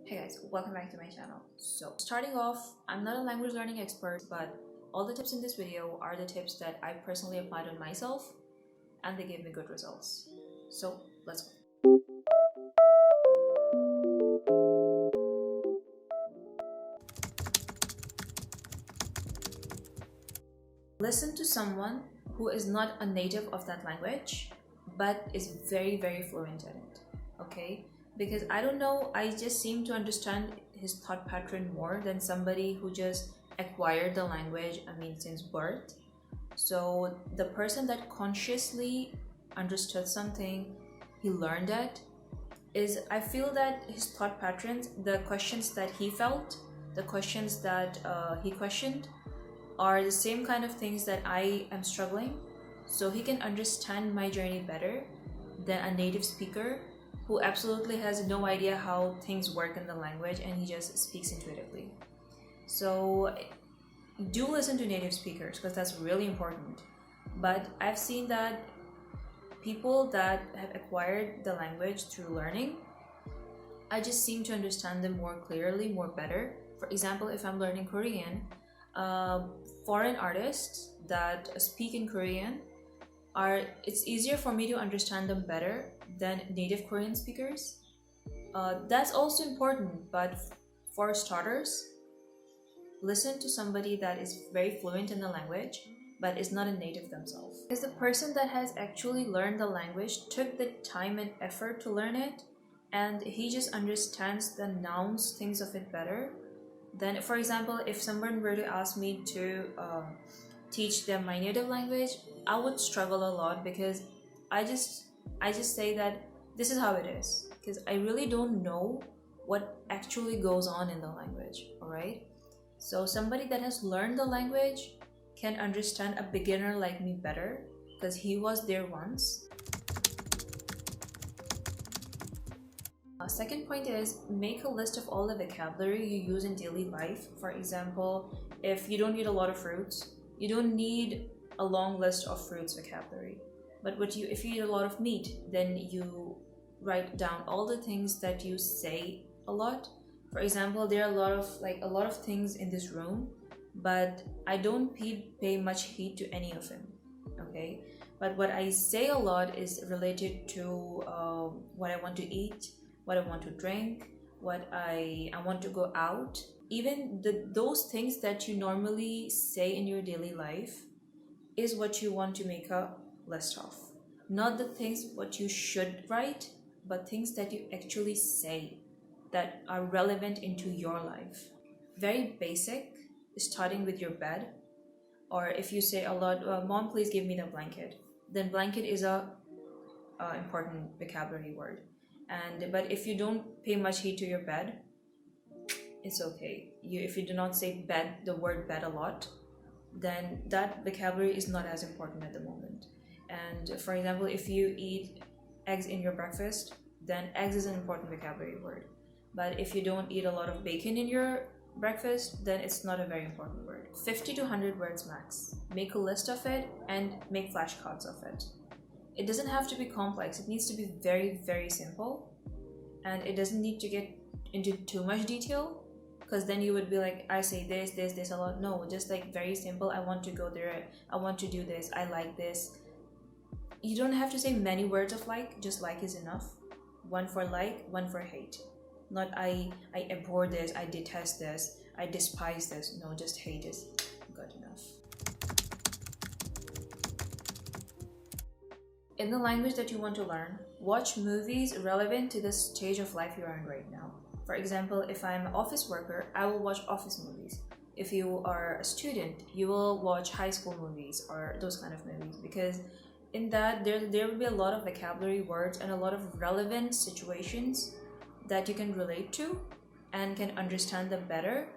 Hey guys, welcome back to my channel. So starting off, I'm not a language learning expert, but all the tips in this video are the tips that I personally applied on myself and they gave me good results. So let's go. Listen to someone who is not a native of that language but is very fluent in it. Okay, because I don't know, I just seem to understand his thought pattern more than somebody who just acquired the language, since birth. So the person that consciously understood something, he learned it, is I feel that his thought patterns, the questions that he felt, the questions that he questioned, are the same kind of things that I am struggling. So he can understand my journey better than a native speaker who absolutely has no idea how things work in the language and he just speaks intuitively. So do listen to native speakers because that's really important. But I've seen that people that have acquired the language through learning, I just seem to understand them more clearly, more better. For example, if I'm learning Korean, foreign artists that speak in Korean it's easier for me to understand them better than native Korean speakers. That's also important, but for starters, listen to somebody that is very fluent in the language but is not a native themselves. Because the person that has actually learned the language took the time and effort to learn it, and he just understands the nouns, things of it better. Then, for example, if someone were to ask me to teach them my native language, I would struggle a lot because I just say that this is how it is, because I really don't know what actually goes on in the language. All right, so somebody that has learned the language can understand a beginner like me better because he was there once. Second point is make a list of all the vocabulary you use in daily life. For example, if you don't eat a lot of fruits, you don't need a long list of fruits vocabulary. But if you eat a lot of meat, then you write down all the things that you say a lot. For example, there are a lot of things in this room, but I don't pay much heed to any of them. Okay, but what I say a lot is related to what I want to eat, what I want to drink, what I want to go out. Even those things that you normally say in your daily life is what you want to make a list of. Not the things what you should write, but things that you actually say that are relevant into your life. Very basic, starting with your bed. Or if you say a lot, Mom, please give me the blanket, then blanket is a important vocabulary word. But if you don't pay much heed to your bed, it's okay. If you do not say bed, the word bed a lot, then that vocabulary is not as important at the moment. And for example, if you eat eggs in your breakfast, then eggs is an important vocabulary word. But if you don't eat a lot of bacon in your breakfast, then it's not a very important word. 50 to 100 words max. Make a list of it and make flashcards of it. It doesn't have to be complex. It needs to be very simple, and it doesn't need to get into too much detail, because then you would be like, I say this a lot. No, just like very simple. I want to go there, I want to do this, I like this. You don't have to say many words of like, just like is enough. One for like, one for hate. Not I abhor this, I detest this, I despise this. No, just hate is good enough. In the language that you want to learn, watch movies relevant to the stage of life you are in right now. For example, if I'm an office worker, I will watch office movies. If you are a student, you will watch high school movies or those kind of movies, because in that there will be a lot of vocabulary words and a lot of relevant situations that you can relate to and can understand them better.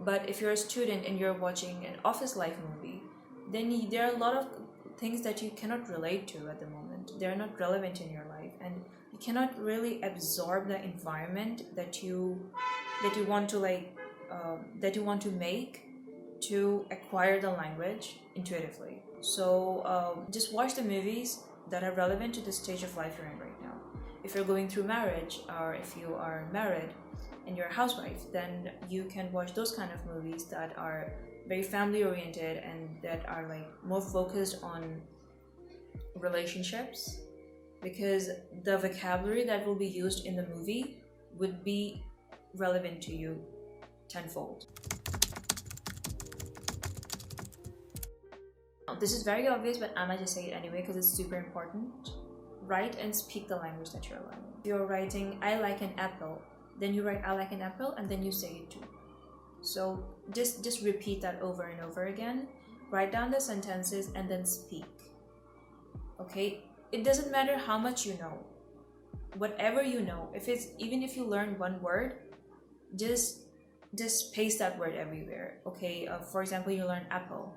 But if you're a student and you're watching an office life movie, then there are a lot of things that you cannot relate to at the moment. They're not relevant in your life, and you cannot really absorb the environment that you want to make to acquire the language intuitively. So just watch the movies that are relevant to the stage of life you're in right now. If you're going through marriage, or if you are married and you're a housewife, then you can watch those kind of movies that are very family oriented and that are like more focused on relationships, because the vocabulary that will be used in the movie would be relevant to you tenfold. This is very obvious, but I might just say it anyway because it's super important. Write and speak the language that you're learning. If you're writing I like an apple, then you write I like an apple and then you say it too. So just repeat that over and over again. Write down the sentences and then speak. Okay? It doesn't matter how much you know. Whatever you know, even if you learn one word, just paste that word everywhere. Okay? For example, you learn apple.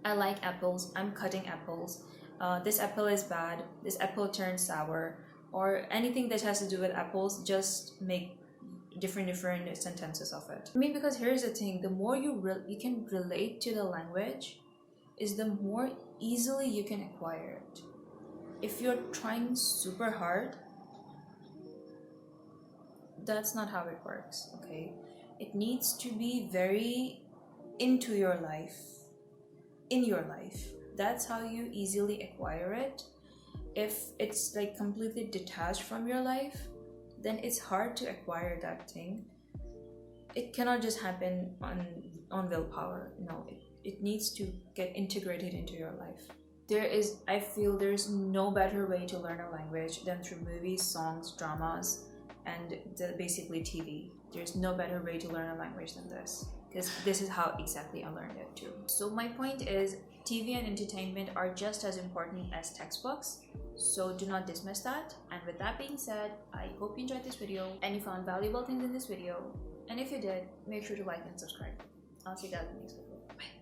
I like apples. I'm cutting apples. This apple is bad. This apple turned sour. Or anything that has to do with apples, just make different sentences of it. I mean, because here's the thing, the more you can relate to the language is the more easily you can acquire it. If you're trying super hard, that's not how it works. Okay, it needs to be very into your life, in your life. That's how you easily acquire it. If it's like completely detached from your life, then it's hard to acquire that thing. It cannot just happen on willpower. No, it needs to get integrated into your life. I feel there's no better way to learn a language than through movies, songs, dramas, and basically TV. There's no better way to learn a language than this, because this is how exactly I learned it too. So my point is, TV and entertainment are just as important as textbooks, so do not dismiss that. And with that being said, I hope you enjoyed this video and you found valuable things in this video. And if you did, make sure to like and subscribe. I'll see you guys in the next video. Bye.